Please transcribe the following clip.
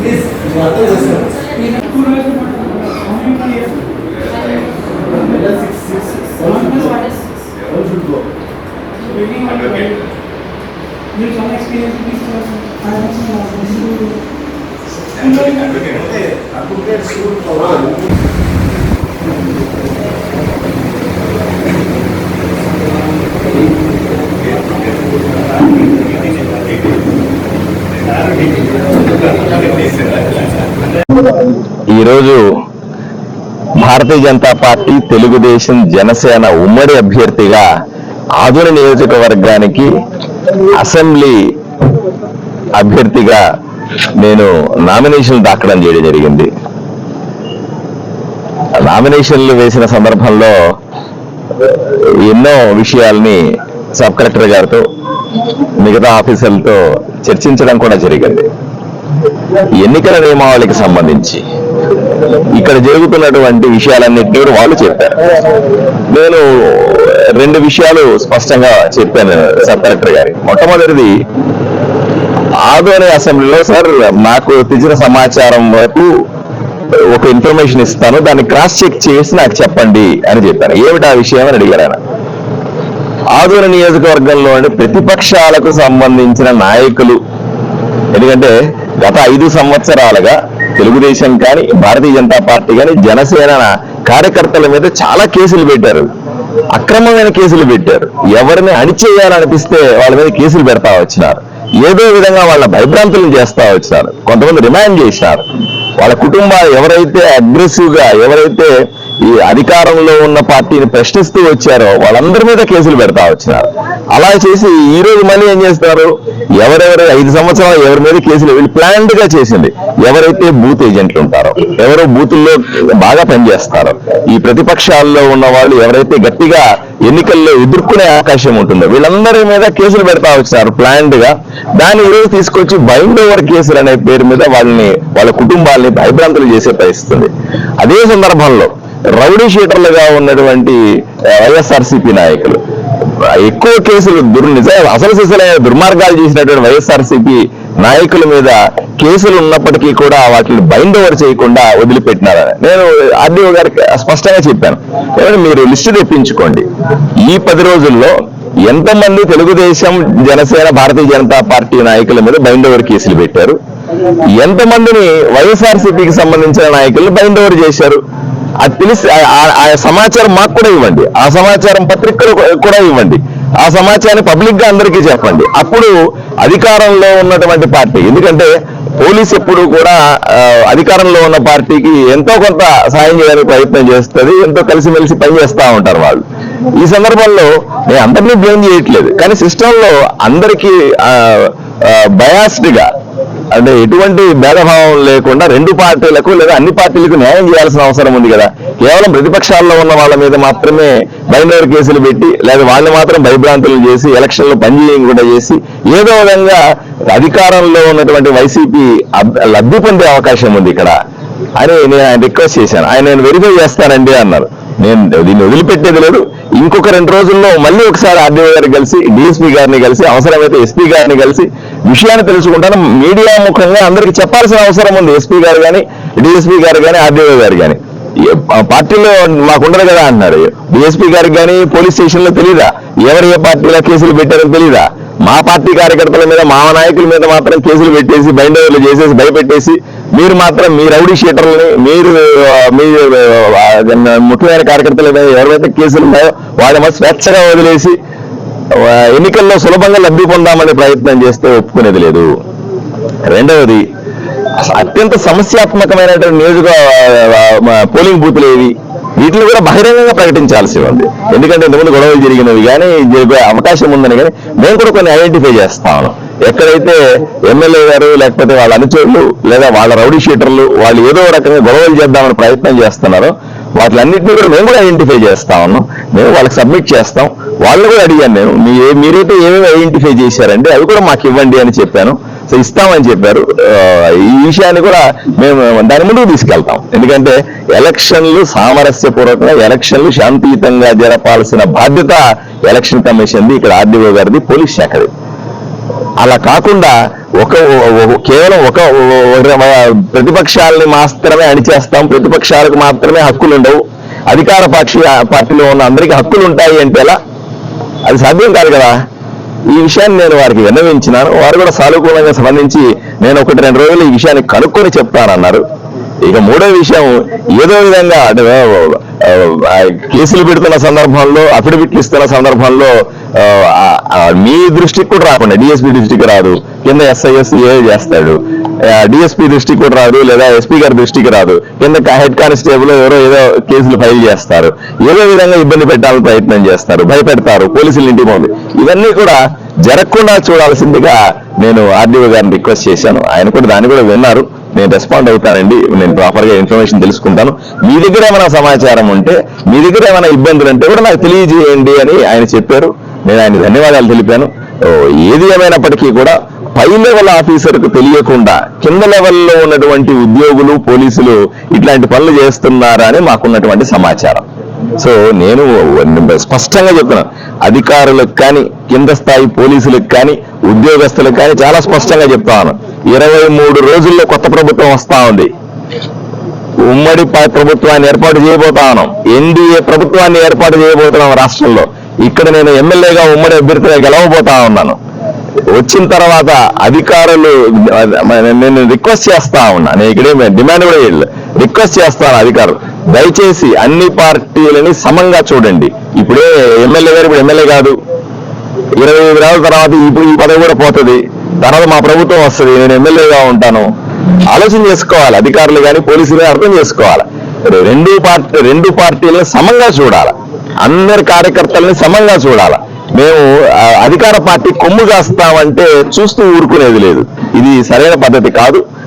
Please ఈరోజు Bharatiya Janata party, Telugu Desam, Janasena ఉమ్మడి అభ్యర్థిగా ఆదోని నియోజకవర్గానికి అసెంబ్లీ అభ్యర్థిగా నేను నామినేషన్లు దాఖలు చేయడం జరిగింది. నామినేషన్లు వేసిన సందర్భంలో ఎన్నో విషయాల్ని సబ్ కలెక్టర్ గారితో, మిగతా ఆఫీసర్లతో చర్చించడం కూడా జరిగింది. ఎన్నికల నియమావళికి సంబంధించి ఇక్కడ జరుగుతున్నటువంటి విషయాలన్నింటినీ కూడా వాళ్ళు చెప్పారు. నేను రెండు విషయాలు స్పష్టంగా చెప్పాను సబ్ కలెక్టర్ గారికి. మొట్టమొదటిది, ఆదోని అసెంబ్లీలో సార్ నాకు తెచ్చిన సమాచారం వరకు ఒక ఇన్ఫర్మేషన్ ఇస్తాను, దాన్ని క్రాస్ చెక్ చేసి నాకు చెప్పండి అని చెప్పాను. ఏమిటి ఆ విషయం అని అడిగారు ఆయన. ఆదోని నియోజకవర్గంలోని ప్రతిపక్షాలకు సంబంధించిన నాయకులు, ఎందుకంటే గత 5 సంవత్సరాలుగా తెలుగుదేశం కానీ, భారతీయ జనతా పార్టీ కానీ, జనసేన కార్యకర్తల మీద చాలా కేసులు పెట్టారు, అక్రమమైన కేసులు పెట్టారు. ఎవరిని అణిచేయాలనిపిస్తే వాళ్ళ మీద కేసులు పెడతా వచ్చినారు. ఏదో విధంగా వాళ్ళ భయభ్రాంతులను చేస్తా వచ్చినారు. కొంతమంది రిమాండ్ చేసినారు. వాళ్ళ కుటుంబాలు ఎవరైతే అగ్రెసివ్ గా, ఎవరైతే ఈ అధికారంలో ఉన్న పార్టీని ప్రశ్నిస్తూ వచ్చారో వాళ్ళందరి మీద కేసులు పెడతా వచ్చినారు. అలా చేసి ఈ రోజు మళ్ళీ ఏం చేస్తారు, ఎవరెవరు 5 సంవత్సరాలు ఎవరి మీద కేసులు వీళ్ళు ప్లాన్డ్ గా చేసింది, ఎవరైతే బూత్ ఏజెంట్లు ఉంటారో, ఎవరో బూతుల్లో బాగా పనిచేస్తారో, ఈ ప్రతిపక్షాల్లో ఉన్న వాళ్ళు ఎవరైతే గట్టిగా ఎన్నికల్లో ఎదుర్కొనే అవకాశం ఉంటుందో వీళ్ళందరి మీద కేసులు పెడతా వచ్చారు ప్లాన్డ్ గా. దాన్ని ఈరోజు తీసుకొచ్చి బైండ్ ఓవర్ కేసులు అనే పేరు మీద వాళ్ళ కుటుంబాలని భయభ్రాంతులు చేసే పరిస్థితుంది. అదే సందర్భంలో రౌడీ షీటర్లుగా ఉన్నటువంటి వైఎస్ఆర్సీపీ నాయకులు ఎక్కువ కేసులు అసలు సిసలైన దుర్మార్గాలు చేసినటువంటి వైఎస్ఆర్సీపీ నాయకుల మీద కేసులు ఉన్నప్పటికీ కూడా వాటిని బైండ్ ఓవర్ చేయకుండా వదిలిపెట్టినారని నేను ఆర్డీఓ గారికి స్పష్టంగా చెప్పాను. ఏమంటే మీరు లిస్టు తెప్పించుకోండి, ఈ 10 రోజుల్లో ఎంతమంది తెలుగుదేశం, జనసేన, భారతీయ జనతా పార్టీ నాయకుల మీద బైండ్ ఓవర్ కేసులు పెట్టారు, ఎంతమందిని వైఎస్ఆర్సీపీకి సంబంధించిన నాయకులు బైండ్ ఓవర్ చేశారు, అది తెలిసి ఆ సమాచారం మాకు కూడా ఇవ్వండి, ఆ సమాచారం పత్రికలు కూడా ఇవ్వండి, ఆ సమాచారాన్ని పబ్లిక్ గా అందరికీ చెప్పండి. అప్పుడు అధికారంలో ఉన్నటువంటి పార్టీ, ఎందుకంటే పోలీస్ ఎప్పుడు కూడా అధికారంలో ఉన్న పార్టీకి ఎంతో కొంత సాయం చేయడానికి ప్రయత్నం చేస్తుంది, ఎంతో కలిసిమెలిసి పనిచేస్తూ ఉంటారు వాళ్ళు. ఈ సందర్భంలో నేను అందరినీ బ్లేమ్ చేయట్లేదు, కానీ సిస్టంలో అందరికీ బయాస్డ్ గా, అంటే ఎటువంటి భేదభావం లేకుండా 2 పార్టీలకు లేదా అన్ని పార్టీలకు న్యాయం చేయాల్సిన అవసరం ఉంది కదా. కేవలం ప్రతిపక్షాల్లో ఉన్న వాళ్ళ మీద మాత్రమే బైండ్ ఓవర్ కేసులు పెట్టి, లేదా వాళ్ళని మాత్రం భయభ్రాంతులు చేసి, ఎలక్షన్లో పనిచేయకుండా చేసి, ఏదో విధంగా అధికారంలో ఉన్నటువంటి వైసీపీ లబ్ధి పొందే అవకాశం ఉంది ఇక్కడ అని నేను ఆయన రిక్వెస్ట్ చేశాను. ఆయన నేను వెరిఫై చేస్తానండి అన్నారు. నేను దీన్ని వదిలిపెట్టేది లేదు. ఇంకొక 2 రోజుల్లో మళ్ళీ ఒకసారి ఆర్డీఓ గారిని కలిసి, డిఎస్పీ గారిని కలిసి, అవసరమైతే ఎస్పీ గారిని కలిసి విషయాన్ని తెలుసుకుంటాను. మీడియా ముఖంగా అందరికీ చెప్పాల్సిన అవసరం ఉంది. ఎస్పీ గారు కానీ, డిఎస్పీ గారు కానీ, ఆర్డీఓ గారు కానీ. పార్టీలో మాకుండదు కదా అంటున్నారు. డిఎస్పీ గారికి కానీ పోలీస్ స్టేషన్లో తెలీదా ఎవరు ఏ పార్టీలో కేసులు పెట్టారని తెలీదా? మా పార్టీ కార్యకర్తల మీద, మా నాయకుల మీద మాత్రం కేసులు పెట్టేసి, బైండ్ ఓవర్లు చేసేసి, భయపెట్టేసి, మీరు మాత్రం మీ రౌడీ షీటర్లని, మీరు మీ ముఖ్యమైన కార్యకర్తల మీద ఎవరైతే కేసులు ఉన్నాయో వాళ్ళ మీద స్వేచ్ఛగా వదిలేసి ఎన్నికల్లో సులభంగా లబ్ధి పొందామనే ప్రయత్నం చేస్తే ఒప్పుకునేది లేదు. రెండవది, అత్యంత సమస్యాత్మకమైనటువంటి పోలింగ్ బూతులు ఏవి, వీటిని కూడా బహిరంగంగా ప్రకటించాల్సి ఉంది. ఎందుకంటే ఇంతకుముందు గొడవలు జరిగినవి కానీ జరిగే అవకాశం ఉందని కానీ మేము కూడా కొన్ని ఐడెంటిఫై చేస్తాము. ఎక్కడైతే ఎమ్మెల్యే గారు లేకపోతే వాళ్ళ అనుచరులు లేదా వాళ్ళ రౌడీ షీటర్లు వాళ్ళు ఏదో రకంగా గొడవలు చేద్దామని ప్రయత్నం చేస్తున్నారో వాటిలన్నింటినీ కూడా మేము కూడా ఐడెంటిఫై చేస్తా ఉన్నాం. మేము వాళ్ళకి సబ్మిట్ చేస్తాం. వాళ్ళు కూడా అడిగాను నేను, మీరైతే ఏమేమి ఐడెంటిఫై చేశారంటే అవి కూడా మాకు ఇవ్వండి అని చెప్పాను. సో ఇస్తామని చెప్పారు. ఈ విషయాన్ని కూడా మేము దాని ముందుకు తీసుకెళ్తాం. ఎందుకంటే ఎలక్షన్లు సామరస్యపూర్వకంగా, ఎలక్షన్లు శాంతియుతంగా జరపాల్సిన బాధ్యత ఎలక్షన్ కమిషన్ది, ఇక్కడ ఆర్డీఓ గారిది, పోలీస్ శాఖది. అలా కాకుండా కేవలం ఒక ప్రతిపక్షాలని మాత్రమే అణిచేస్తాం, ప్రతిపక్షాలకు మాత్రమే హక్కులు ఉండవు, అధికార పార్టీలో ఉన్న అందరికీ హక్కులు ఉంటాయి అంటే ఎలా? అది సాధ్యం కాదు కదా. ఈ విషయాన్ని నేను వారికి విన్నవించినాను. వారు కూడా సానుకూలంగా స్పందించి నేను 1-2 రోజులు ఈ విషయాన్ని కనుక్కొని చెప్తానన్నారు. ఇక మూడో విషయం, ఏదో విధంగా కేసులు పెడుతున్న సందర్భంలో, అఫిడవిట్లు ఇస్తున్న సందర్భంలో మీ దృష్టికి కూడా రాకుండా, డిఎస్పీ దృష్టికి రాదు, కింద ఎస్ఐఎస్ ఏ చేస్తాడు, డిఎస్పీ దృష్టికి కూడా రాదు, లేదా ఎస్పీ గారి దృష్టికి రాదు, కింద హెడ్ కానిస్టేబుల్ ఎవరో ఏదో కేసులు ఫైల్ చేస్తారు, ఏదో విధంగా ఇబ్బంది పెట్టాలని ప్రయత్నం చేస్తారు, భయపెడతారు, పోలీసులు ఇంటికి పోదు. ఇవన్నీ కూడా జరగకుండా చూడాల్సిందిగా నేను ఆర్డీఓ గారిని రిక్వెస్ట్ చేశాను. ఆయన కూడా దాన్ని కూడా విన్నారు. నేను రెస్పాండ్ అవుతానండి, నేను ప్రాపర్గా ఇన్ఫర్మేషన్ తెలుసుకుంటాను, మీ దగ్గర ఏమైనా సమాచారం ఉంటే, మీ దగ్గర ఏమైనా ఇబ్బందులు ఉంటే కూడా నాకు తెలియజేయండి అని ఆయన చెప్పారు. నేను ఆయన ధన్యవాదాలు తెలిపాను. ఏది ఏమైనప్పటికీ కూడా పై లెవెల్ ఆఫీసర్కు తెలియకుండా కింద లెవెల్లో ఉన్నటువంటి ఉద్యోగులు, పోలీసులు ఇట్లాంటి పనులు చేస్తున్నారా అని మాకున్నటువంటి సమాచారం. సో నేను స్పష్టంగా చెప్తున్నాను, అధికారులకు కానీ, కింద స్థాయి పోలీసులకు కానీ, ఉద్యోగస్తులకు కానీ చాలా స్పష్టంగా చెప్తాను. 23 రోజుల్లో కొత్త ప్రభుత్వం వస్తా ఉంది. ఉమ్మడి ప్రభుత్వాన్ని ఏర్పాటు చేయబోతా ఉన్నాం. ఎన్డీఏ ప్రభుత్వాన్ని ఏర్పాటు చేయబోతున్నాం రాష్ట్రంలో. ఇక్కడ నేను ఎమ్మెల్యేగా ఉమ్మడి అభ్యర్థిగా గెలవబోతా ఉన్నాను. వచ్చిన తర్వాత అధికారులు, నేను రిక్వెస్ట్ చేస్తా ఉన్నా, నేను ఇక్కడే డిమాండ్ కూడా రిక్వెస్ట్ చేస్తాను, అధికారులు దయచేసి అన్ని పార్టీలని సమంగా చూడండి. ఇప్పుడే ఎమ్మెల్యే గారు ఇప్పుడు ఎమ్మెల్యే కాదు, 25 రోజుల తర్వాత ఇప్పుడు ఈ పదవి కూడా పోతుంది, తర్వాత మా ప్రభుత్వం వస్తుంది, నేను ఎమ్మెల్యేగా ఉంటాను. ఆలోచన చేసుకోవాలి అధికారులు కానీ, పోలీసులు కానీ అర్థం చేసుకోవాలి. రెండు పార్టీలను సమంగా చూడాలి, అందరి కార్యకర్తలని సమంగా చూడాలి. మేము అధికార పార్టీ కొమ్ము కాస్తామంటే చూస్తూ ఊరుకునేది లేదు. ఇది సరైన పద్ధతి కాదు.